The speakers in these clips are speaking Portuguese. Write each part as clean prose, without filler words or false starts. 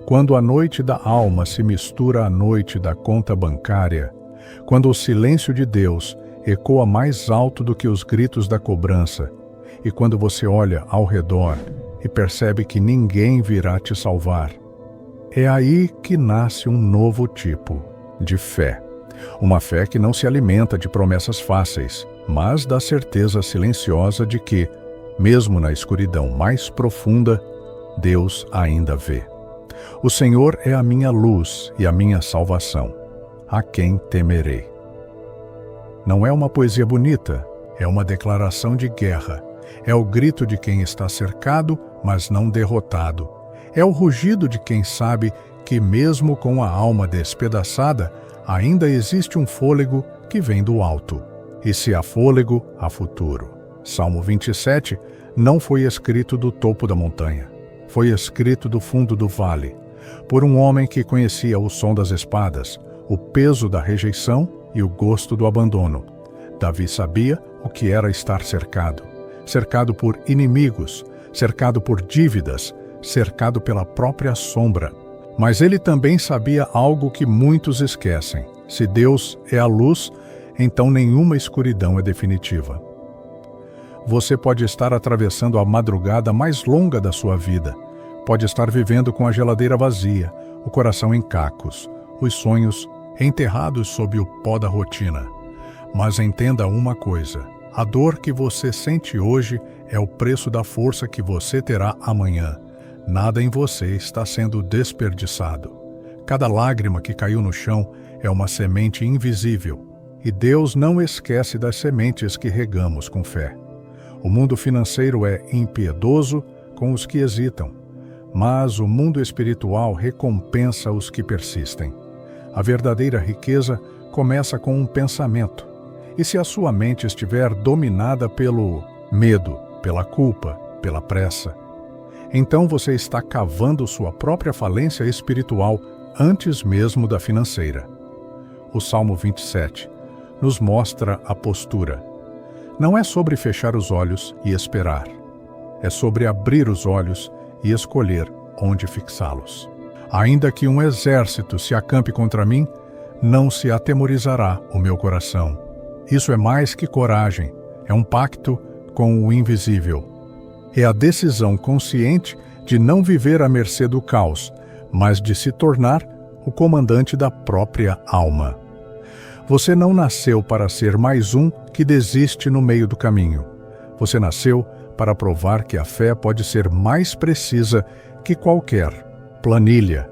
Quando a noite da alma se mistura à noite da conta bancária, quando o silêncio de Deus ecoa mais alto do que os gritos da cobrança, e quando você olha ao redor e percebe que ninguém virá te salvar, é aí que nasce um novo tipo de fé. Uma fé que não se alimenta de promessas fáceis, mas da certeza silenciosa de que, mesmo na escuridão mais profunda, Deus ainda vê. O Senhor é a minha luz e a minha salvação. A quem temerei? Não é uma poesia bonita, é uma declaração de guerra. É o grito de quem está cercado, mas não derrotado. É o rugido de quem sabe que, mesmo com a alma despedaçada, ainda existe um fôlego que vem do alto. E se há fôlego, há futuro. Salmo 27 não foi escrito do topo da montanha. Foi escrito do fundo do vale, por um homem que conhecia o som das espadas, o peso da rejeição e o gosto do abandono. Davi sabia o que era estar cercado. Cercado por inimigos, cercado por dívidas, cercado pela própria sombra. Mas ele também sabia algo que muitos esquecem. Se Deus é a luz, então nenhuma escuridão é definitiva. Você pode estar atravessando a madrugada mais longa da sua vida. Pode estar vivendo com a geladeira vazia, o coração em cacos, os sonhos enterrados sob o pó da rotina. Mas entenda uma coisa: a dor que você sente hoje é o preço da força que você terá amanhã. Nada em você está sendo desperdiçado. Cada lágrima que caiu no chão é uma semente invisível. E Deus não esquece das sementes que regamos com fé. O mundo financeiro é impiedoso com os que hesitam, mas o mundo espiritual recompensa os que persistem. A verdadeira riqueza começa com um pensamento. E se a sua mente estiver dominada pelo medo, pela culpa, pela pressa, então você está cavando sua própria falência espiritual antes mesmo da financeira. O Salmo 27 nos mostra a postura. Não é sobre fechar os olhos e esperar. É sobre abrir os olhos e escolher onde fixá-los. Ainda que um exército se acampe contra mim, não se atemorizará o meu coração. Isso é mais que coragem, é um pacto com o invisível. É a decisão consciente de não viver à mercê do caos, mas de se tornar o comandante da própria alma. Você não nasceu para ser mais um que desiste no meio do caminho. Você nasceu para provar que a fé pode ser mais precisa que qualquer planilha,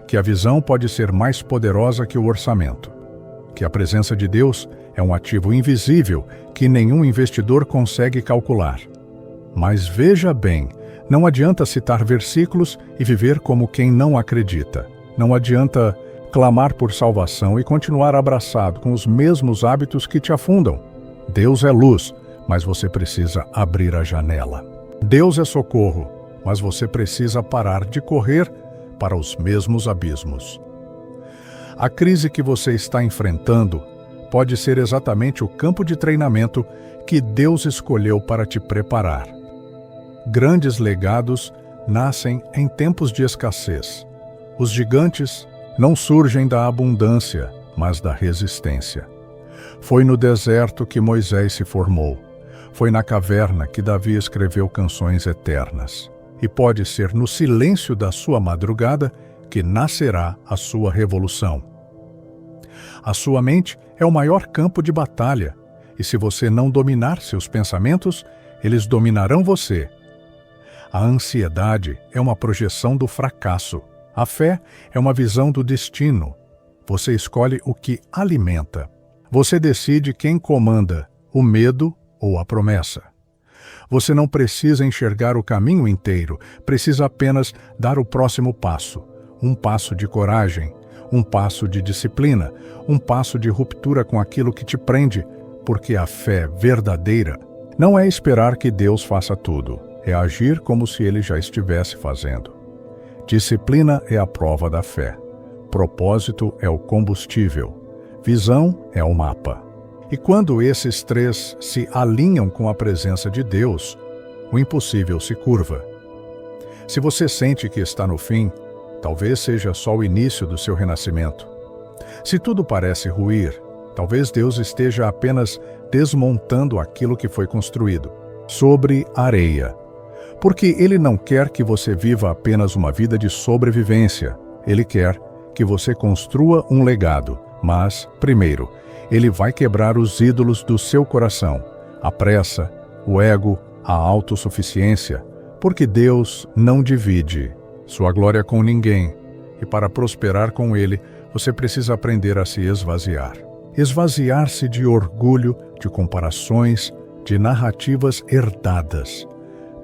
que a visão pode ser mais poderosa que o orçamento, que a presença de Deus é um ativo invisível que nenhum investidor consegue calcular. Mas veja bem, não adianta citar versículos e viver como quem não acredita. Não adianta clamar por salvação e continuar abraçado com os mesmos hábitos que te afundam. Deus é luz, mas você precisa abrir a janela. Deus é socorro, mas você precisa parar de correr para os mesmos abismos. A crise que você está enfrentando pode ser exatamente o campo de treinamento que Deus escolheu para te preparar. Grandes legados nascem em tempos de escassez. Os gigantes não surgem da abundância, mas da resistência. Foi no deserto que Moisés se formou. Foi na caverna que Davi escreveu canções eternas. E pode ser no silêncio da sua madrugada que nascerá a sua revolução. A sua mente é o maior campo de batalha, e se você não dominar seus pensamentos, eles dominarão você. A ansiedade é uma projeção do fracasso. A fé é uma visão do destino. Você escolhe o que alimenta. Você decide quem comanda, o medo ou a promessa. Você não precisa enxergar o caminho inteiro, precisa apenas dar o próximo passo. Um passo de coragem, um passo de disciplina, um passo de ruptura com aquilo que te prende, porque a fé verdadeira não é esperar que Deus faça tudo, é agir como se Ele já estivesse fazendo. Disciplina é a prova da fé. Propósito é o combustível. Visão é o mapa. E quando esses três se alinham com a presença de Deus, o impossível se curva. Se você sente que está no fim, talvez seja só o início do seu renascimento. Se tudo parece ruir, talvez Deus esteja apenas desmontando aquilo que foi construído sobre areia. Porque Ele não quer que você viva apenas uma vida de sobrevivência. Ele quer que você construa um legado. Mas, primeiro, Ele vai quebrar os ídolos do seu coração, a pressa, o ego, a autossuficiência, porque Deus não divide sua glória com ninguém, e para prosperar com Ele, você precisa aprender a se esvaziar. Esvaziar-se de orgulho, de comparações, de narrativas herdadas,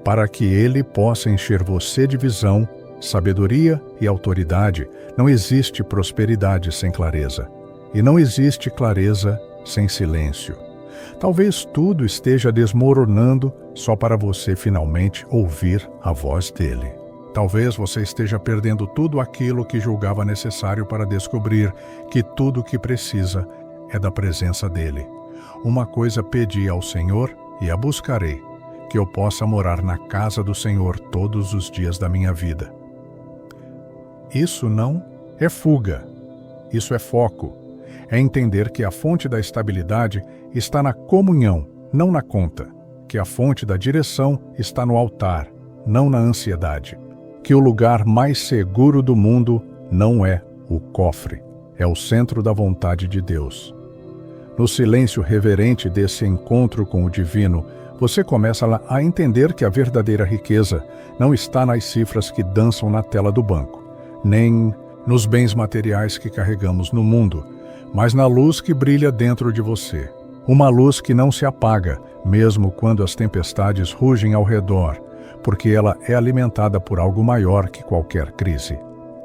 para que Ele possa encher você de visão, sabedoria e autoridade. Não existe prosperidade sem clareza, e não existe clareza sem silêncio. Talvez tudo esteja desmoronando só para você finalmente ouvir a voz dele. Talvez você esteja perdendo tudo aquilo que julgava necessário para descobrir que tudo o que precisa é da presença dele. Uma coisa pedi ao Senhor e a buscarei, que eu possa morar na casa do Senhor todos os dias da minha vida. Isso não é fuga, isso é foco. É entender que a fonte da estabilidade está na comunhão, não na conta. Que a fonte da direção está no altar, não na ansiedade. Que o lugar mais seguro do mundo não é o cofre, é o centro da vontade de Deus. No silêncio reverente desse encontro com o divino, você começa a entender que a verdadeira riqueza não está nas cifras que dançam na tela do banco, nem nos bens materiais que carregamos no mundo, mas na luz que brilha dentro de você. Uma luz que não se apaga, mesmo quando as tempestades rugem ao redor, porque ela é alimentada por algo maior que qualquer crise.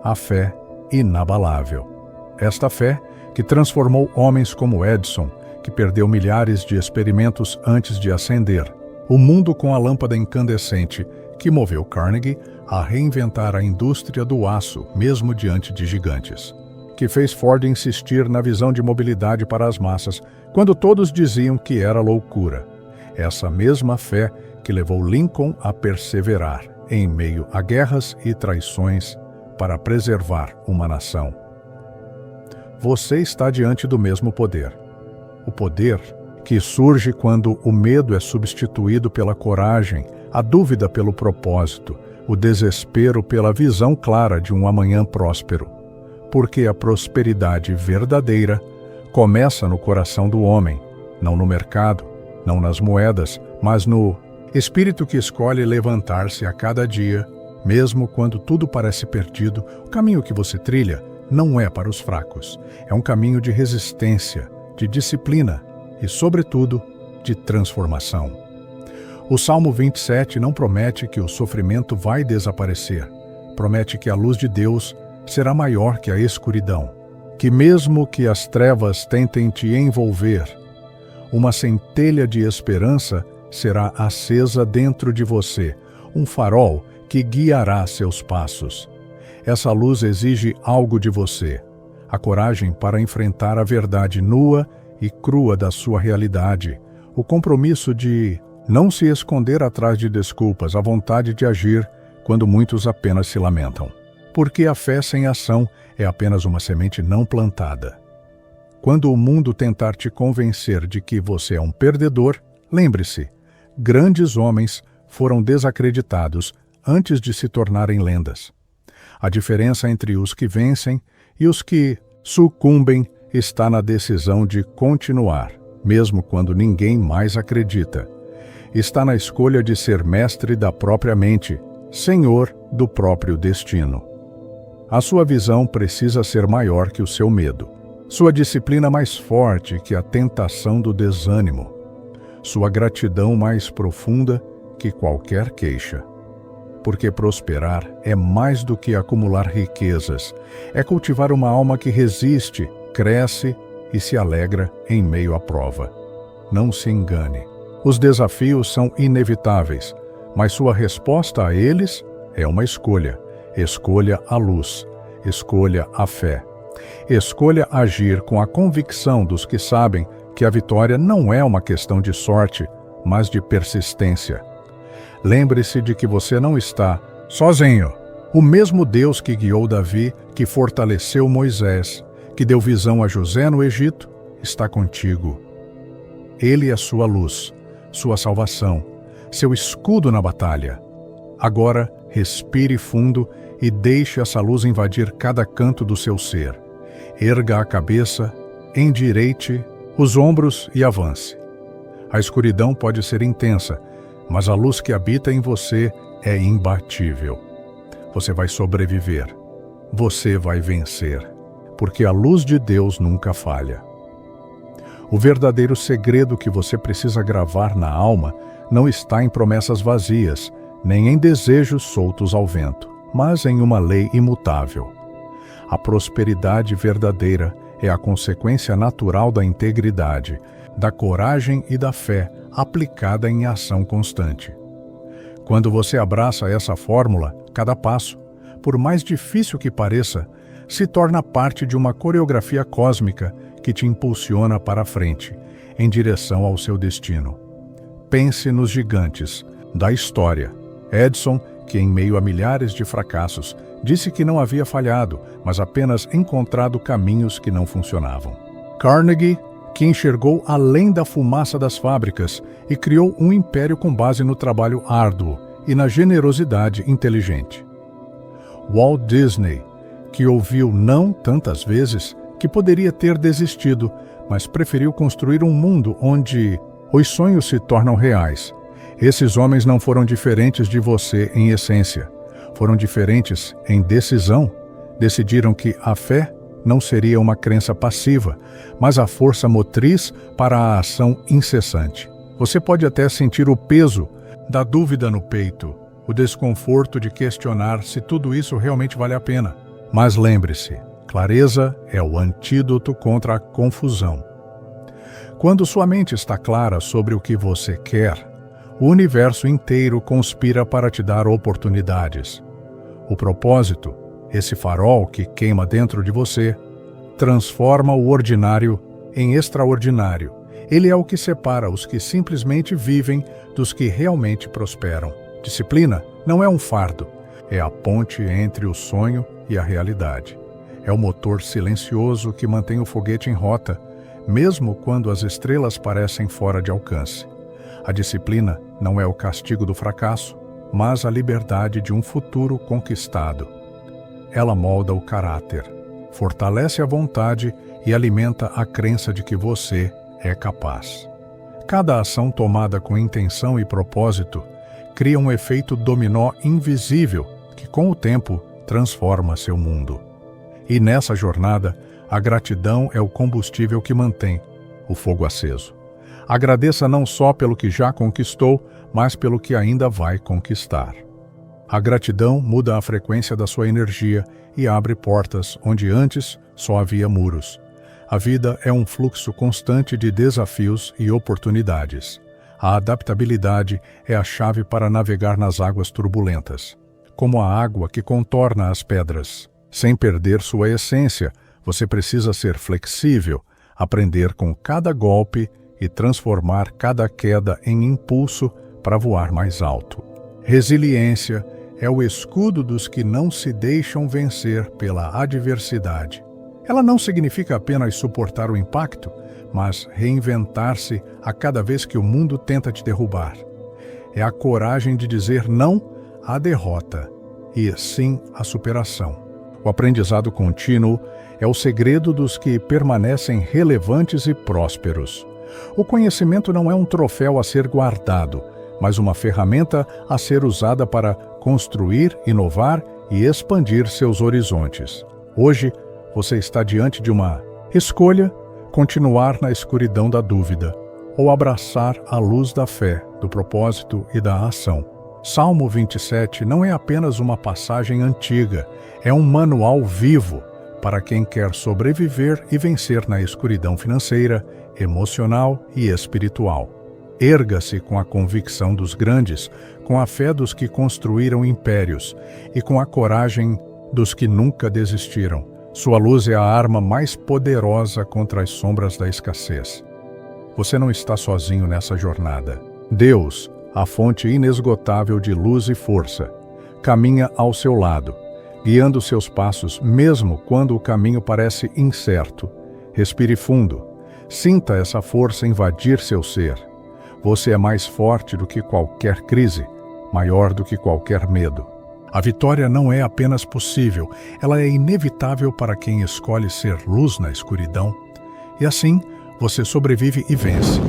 A fé inabalável. Esta fé que transformou homens como Edison, que perdeu milhares de experimentos antes de acender. O mundo com a lâmpada incandescente, que moveu Carnegie a reinventar a indústria do aço, mesmo diante de gigantes. Que fez Ford insistir na visão de mobilidade para as massas, quando todos diziam que era loucura. Essa mesma fé que levou Lincoln a perseverar em meio a guerras e traições para preservar uma nação. Você está diante do mesmo poder. O poder que surge quando o medo é substituído pela coragem, a dúvida pelo propósito, o desespero pela visão clara de um amanhã próspero. Porque a prosperidade verdadeira começa no coração do homem, não no mercado, não nas moedas, mas no espírito que escolhe levantar-se a cada dia, mesmo quando tudo parece perdido. O caminho que você trilha não é para os fracos. É um caminho de resistência, de disciplina e, sobretudo, de transformação. O Salmo 27 não promete que o sofrimento vai desaparecer. Promete que a luz de Deus será maior que a escuridão. Que mesmo que as trevas tentem te envolver, uma centelha de esperança será acesa dentro de você, um farol que guiará seus passos. Essa luz exige algo de você, a coragem para enfrentar a verdade nua e crua da sua realidade, o compromisso de não se esconder atrás de desculpas, a vontade de agir quando muitos apenas se lamentam. Porque a fé sem ação é apenas uma semente não plantada. Quando o mundo tentar te convencer de que você é um perdedor, lembre-se, grandes homens foram desacreditados antes de se tornarem lendas. A diferença entre os que vencem e os que sucumbem está na decisão de continuar, mesmo quando ninguém mais acredita. Está na escolha de ser mestre da própria mente, senhor do próprio destino. A sua visão precisa ser maior que o seu medo. Sua disciplina mais forte que a tentação do desânimo. Sua gratidão mais profunda que qualquer queixa. Porque prosperar é mais do que acumular riquezas. É cultivar uma alma que resiste, cresce e se alegra em meio à prova. Não se engane. Os desafios são inevitáveis, mas sua resposta a eles é uma escolha. Escolha a luz. Escolha a fé. Escolha agir com a convicção dos que sabem que a vitória não é uma questão de sorte, mas de persistência. Lembre-se de que você não está sozinho. O mesmo Deus que guiou Davi, que fortaleceu Moisés, que deu visão a José no Egito, está contigo. Ele é sua luz, sua salvação, seu escudo na batalha. Agora, respire fundo e deixe essa luz invadir cada canto do seu ser. Erga a cabeça, endireite os ombros e avance. A escuridão pode ser intensa, mas a luz que habita em você é imbatível. Você vai sobreviver. Você vai vencer, porque a luz de Deus nunca falha. O verdadeiro segredo que você precisa gravar na alma não está em promessas vazias, nem em desejos soltos ao vento, mas em uma lei imutável. A prosperidade verdadeira é a consequência natural da integridade, da coragem e da fé aplicada em ação constante. Quando você abraça essa fórmula, cada passo, por mais difícil que pareça, se torna parte de uma coreografia cósmica que te impulsiona para a frente, em direção ao seu destino. Pense nos gigantes da história. Edison, que em meio a milhares de fracassos, disse que não havia falhado, mas apenas encontrado caminhos que não funcionavam. Carnegie, que enxergou além da fumaça das fábricas e criou um império com base no trabalho árduo e na generosidade inteligente. Walt Disney, que ouviu não tantas vezes que poderia ter desistido, mas preferiu construir um mundo onde os sonhos se tornam reais. Esses homens não foram diferentes de você em essência. Foram diferentes em decisão. Decidiram que a fé não seria uma crença passiva, mas a força motriz para a ação incessante. Você pode até sentir o peso da dúvida no peito, o desconforto de questionar se tudo isso realmente vale a pena. Mas lembre-se, clareza é o antídoto contra a confusão. Quando sua mente está clara sobre o que você quer, o universo inteiro conspira para te dar oportunidades. O propósito, esse farol que queima dentro de você, transforma o ordinário em extraordinário. Ele é o que separa os que simplesmente vivem dos que realmente prosperam. Disciplina não é um fardo, é a ponte entre o sonho e a realidade. É o motor silencioso que mantém o foguete em rota, mesmo quando as estrelas parecem fora de alcance. A disciplina não é o castigo do fracasso, mas a liberdade de um futuro conquistado. Ela molda o caráter, fortalece a vontade e alimenta a crença de que você é capaz. Cada ação tomada com intenção e propósito cria um efeito dominó invisível que, com o tempo, transforma seu mundo. E nessa jornada, a gratidão é o combustível que mantém o fogo aceso. Agradeça não só pelo que já conquistou, mas pelo que ainda vai conquistar. A gratidão muda a frequência da sua energia e abre portas onde antes só havia muros. A vida é um fluxo constante de desafios e oportunidades. A adaptabilidade é a chave para navegar nas águas turbulentas, como a água que contorna as pedras. Sem perder sua essência, você precisa ser flexível, aprender com cada golpe e transformar cada queda em impulso para voar mais alto. Resiliência é o escudo dos que não se deixam vencer pela adversidade. Ela não significa apenas suportar o impacto, mas reinventar-se a cada vez que o mundo tenta te derrubar. É a coragem de dizer não à derrota e sim à superação. O aprendizado contínuo é o segredo dos que permanecem relevantes e prósperos. O conhecimento não é um troféu a ser guardado, mas uma ferramenta a ser usada para construir, inovar e expandir seus horizontes. Hoje, você está diante de uma escolha: continuar na escuridão da dúvida ou abraçar a luz da fé, do propósito e da ação. Salmo 27 não é apenas uma passagem antiga, é um manual vivo para quem quer sobreviver e vencer na escuridão financeira, emocional e espiritual. Erga-se com a convicção dos grandes, com a fé dos que construíram impérios e com a coragem dos que nunca desistiram. Sua luz é a arma mais poderosa contra as sombras da escassez. Você não está sozinho nessa jornada. Deus, a fonte inesgotável de luz e força, caminha ao seu lado, guiando seus passos, mesmo quando o caminho parece incerto. Respire fundo. Sinta essa força invadir seu ser. Você é mais forte do que qualquer crise, maior do que qualquer medo. A vitória não é apenas possível, ela é inevitável para quem escolhe ser luz na escuridão. E assim, você sobrevive e vence,